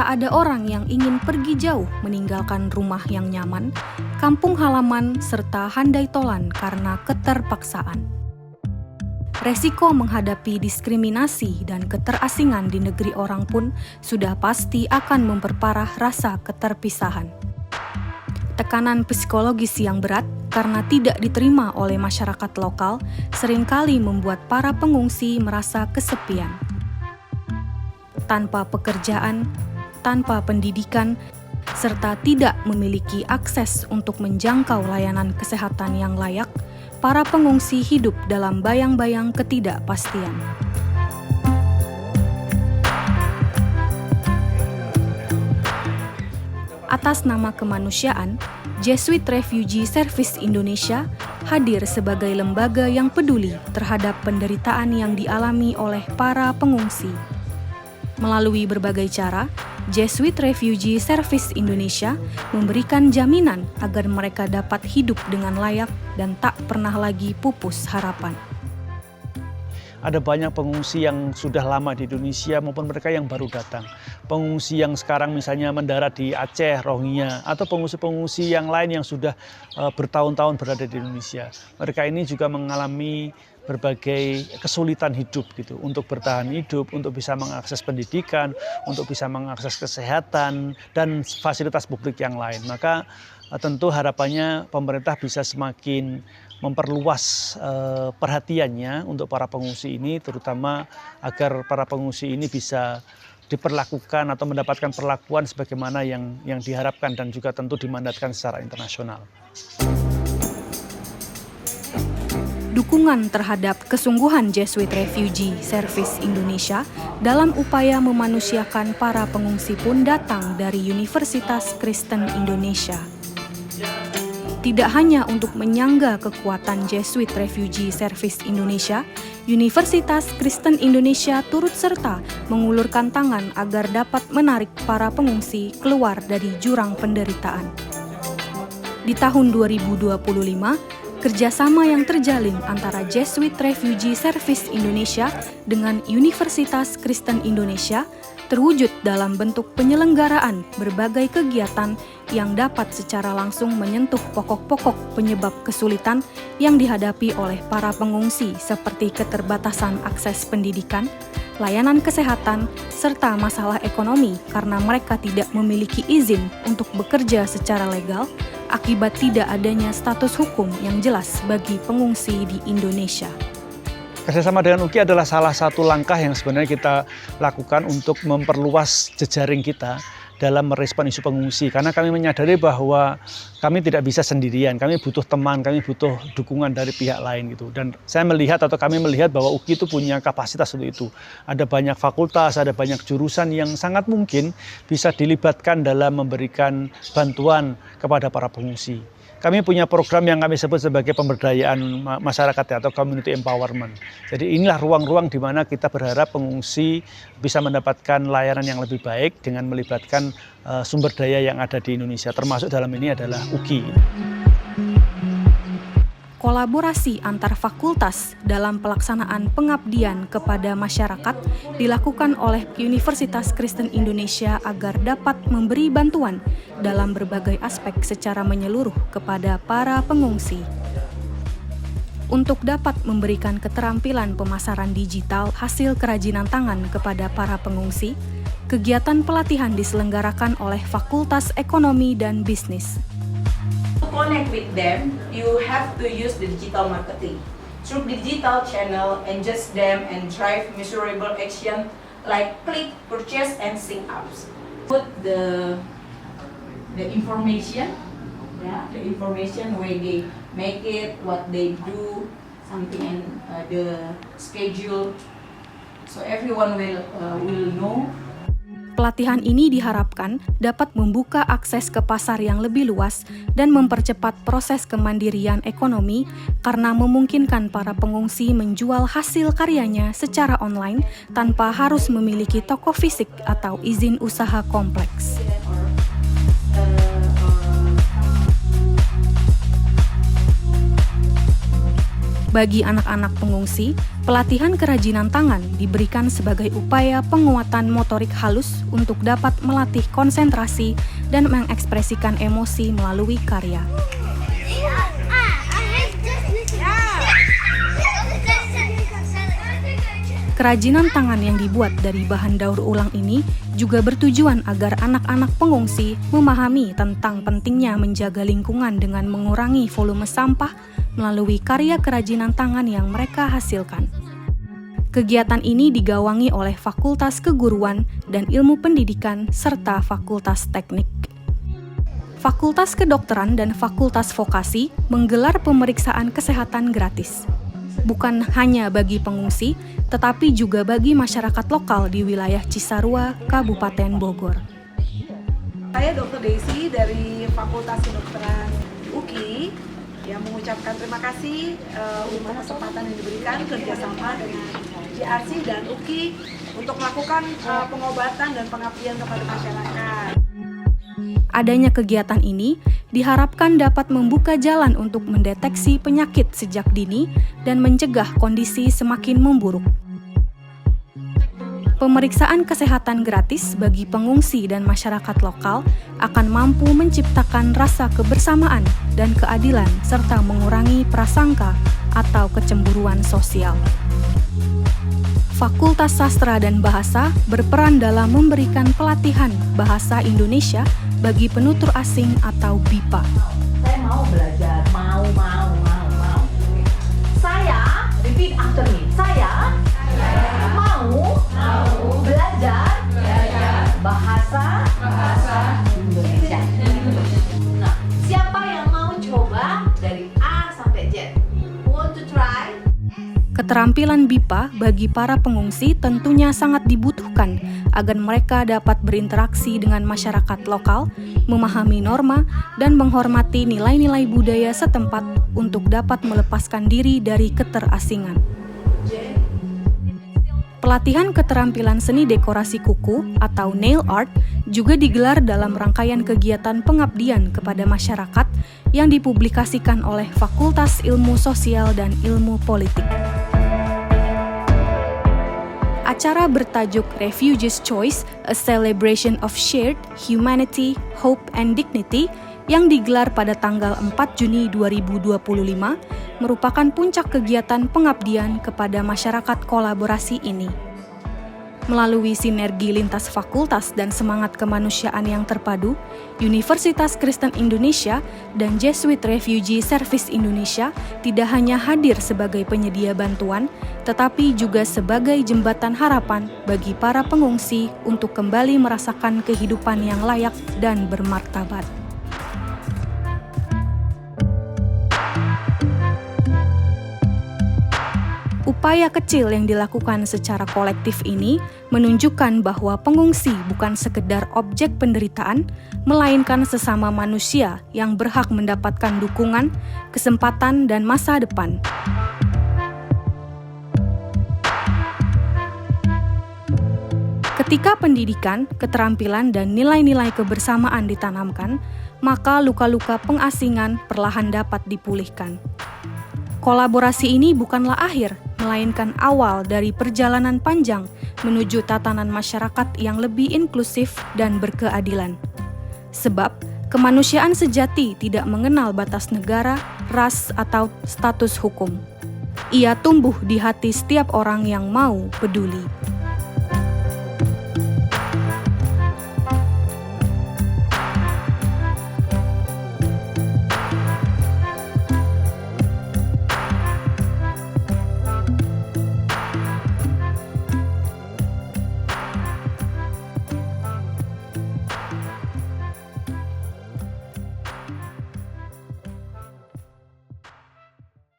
tak ada orang yang ingin pergi jauh meninggalkan rumah yang nyaman, kampung halaman, serta handai tolan karena keterpaksaan. Resiko menghadapi diskriminasi dan keterasingan di negeri orang pun sudah pasti akan memperparah rasa keterpisahan. Tekanan psikologis yang berat karena tidak diterima oleh masyarakat lokal seringkali membuat para pengungsi merasa kesepian. Tanpa pekerjaan, tanpa pendidikan, serta tidak memiliki akses untuk menjangkau layanan kesehatan yang layak, para pengungsi hidup dalam bayang-bayang ketidakpastian. Atas nama kemanusiaan, Jesuit Refugee Service Indonesia hadir sebagai lembaga yang peduli terhadap penderitaan yang dialami oleh para pengungsi. Melalui berbagai cara, Jesuit Refugee Service Indonesia memberikan jaminan agar mereka dapat hidup dengan layak dan tak pernah lagi pupus harapan. Ada banyak pengungsi yang sudah lama di Indonesia maupun mereka yang baru datang. Pengungsi yang sekarang misalnya mendarat di Aceh, Rohingya, atau pengungsi-pengungsi yang lain yang sudah bertahun-tahun berada di Indonesia. Mereka ini juga mengalami berbagai kesulitan hidup gitu, untuk bertahan hidup, untuk bisa mengakses pendidikan, untuk bisa mengakses kesehatan dan fasilitas publik yang lain. Maka tentu harapannya pemerintah bisa semakin memperluas perhatiannya untuk para pengungsi ini, terutama agar para pengungsi ini bisa diperlakukan atau mendapatkan perlakuan sebagaimana yang diharapkan dan juga tentu dimandatkan secara internasional. Dukungan terhadap kesungguhan Jesuit Refugee Service Indonesia dalam upaya memanusiakan para pengungsi pun datang dari Universitas Kristen Indonesia. Tidak hanya untuk menyangga kekuatan Jesuit Refugee Service Indonesia, Universitas Kristen Indonesia turut serta mengulurkan tangan agar dapat menarik para pengungsi keluar dari jurang penderitaan. Di tahun 2025, kerjasama yang terjalin antara Jesuit Refugee Service Indonesia dengan Universitas Kristen Indonesia terwujud dalam bentuk penyelenggaraan berbagai kegiatan yang dapat secara langsung menyentuh pokok-pokok penyebab kesulitan yang dihadapi oleh para pengungsi seperti keterbatasan akses pendidikan, layanan kesehatan, serta masalah ekonomi karena mereka tidak memiliki izin untuk bekerja secara legal akibat tidak adanya status hukum yang jelas bagi pengungsi di Indonesia. Kerjasama dengan UKI adalah salah satu langkah yang sebenarnya kita lakukan untuk memperluas jejaring kita dalam merespon isu pengungsi. Karena kami menyadari bahwa kami tidak bisa sendirian, kami butuh teman, kami butuh dukungan dari pihak lain gitu. Dan saya melihat atau kami melihat bahwa UKI itu punya kapasitas untuk itu. Ada banyak fakultas, ada banyak jurusan yang sangat mungkin bisa dilibatkan dalam memberikan bantuan kepada para pengungsi. Kami punya program yang kami sebut sebagai pemberdayaan masyarakat atau community empowerment. Jadi inilah ruang-ruang di mana kita berharap pengungsi bisa mendapatkan layanan yang lebih baik dengan melibatkan sumber daya yang ada di Indonesia, termasuk dalam ini adalah UKI. Kolaborasi antar fakultas dalam pelaksanaan pengabdian kepada masyarakat dilakukan oleh Universitas Kristen Indonesia agar dapat memberi bantuan dalam berbagai aspek secara menyeluruh kepada para pengungsi. Untuk dapat memberikan keterampilan pemasaran digital hasil kerajinan tangan kepada para pengungsi, kegiatan pelatihan diselenggarakan oleh Fakultas Ekonomi dan Bisnis. To connect with them, you have to use the digital marketing. Through digital channel, engage them and drive measurable action like click, purchase, and sync ups. Put the information, the information where they make it, what they do, something in the schedule, so everyone will know. Pelatihan ini diharapkan dapat membuka akses ke pasar yang lebih luas dan mempercepat proses kemandirian ekonomi karena memungkinkan para pengungsi menjual hasil karyanya secara online tanpa harus memiliki toko fisik atau izin usaha kompleks. Bagi anak-anak pengungsi, pelatihan kerajinan tangan diberikan sebagai upaya penguatan motorik halus untuk dapat melatih konsentrasi dan mengekspresikan emosi melalui karya. Kerajinan tangan yang dibuat dari bahan daur ulang ini juga bertujuan agar anak-anak pengungsi memahami tentang pentingnya menjaga lingkungan dengan mengurangi volume sampah melalui karya kerajinan tangan yang mereka hasilkan. Kegiatan ini digawangi oleh Fakultas Keguruan dan Ilmu Pendidikan serta Fakultas Teknik. Fakultas Kedokteran dan Fakultas Vokasi menggelar pemeriksaan kesehatan gratis. Bukan hanya bagi pengungsi, tetapi juga bagi masyarakat lokal di wilayah Cisarua, Kabupaten Bogor. Saya Dr. Desi dari Fakultas Kedokteran UKI yang mengucapkan terima kasih untuk kesempatan yang diberikan kerjasama dengan JRC dan UKI untuk melakukan pengobatan dan pengabdian kepada masyarakat. Adanya kegiatan ini diharapkan dapat membuka jalan untuk mendeteksi penyakit sejak dini dan mencegah kondisi semakin memburuk. Pemeriksaan kesehatan gratis bagi pengungsi dan masyarakat lokal akan mampu menciptakan rasa kebersamaan dan keadilan serta mengurangi prasangka atau kecemburuan sosial. Fakultas Sastra dan Bahasa berperan dalam memberikan pelatihan bahasa Indonesia bagi penutur asing atau BIPA. Saya mau belajar, mau. Saya, repeat after me. Saya mau belajar bahasa Indonesia. Nah, siapa yang mau coba dari A sampai Z? Who want to try? Keterampilan BIPA bagi para pengungsi tentunya sangat dibutuhkan agar mereka dapat berinteraksi dengan masyarakat lokal, memahami norma, dan menghormati nilai-nilai budaya setempat untuk dapat melepaskan diri dari keterasingan. Pelatihan keterampilan seni dekorasi kuku atau nail art juga digelar dalam rangkaian kegiatan pengabdian kepada masyarakat yang dipublikasikan oleh Fakultas Ilmu Sosial dan Ilmu Politik. Acara bertajuk Refugees' Choice, A Celebration of Shared Humanity, Hope, and Dignity yang digelar pada tanggal 4 Juni 2025 merupakan puncak kegiatan pengabdian kepada masyarakat kolaborasi ini. Melalui sinergi lintas fakultas dan semangat kemanusiaan yang terpadu, Universitas Kristen Indonesia dan Jesuit Refugee Service Indonesia tidak hanya hadir sebagai penyedia bantuan, tetapi juga sebagai jembatan harapan bagi para pengungsi untuk kembali merasakan kehidupan yang layak dan bermartabat. Upaya kecil yang dilakukan secara kolektif ini menunjukkan bahwa pengungsi bukan sekedar objek penderitaan, melainkan sesama manusia yang berhak mendapatkan dukungan, kesempatan, dan masa depan. Ketika pendidikan, keterampilan, dan nilai-nilai kebersamaan ditanamkan, maka luka-luka pengasingan perlahan dapat dipulihkan. Kolaborasi ini bukanlah akhir, melainkan awal dari perjalanan panjang menuju tatanan masyarakat yang lebih inklusif dan berkeadilan. Sebab, kemanusiaan sejati tidak mengenal batas negara, ras, atau status hukum. Ia tumbuh di hati setiap orang yang mau peduli.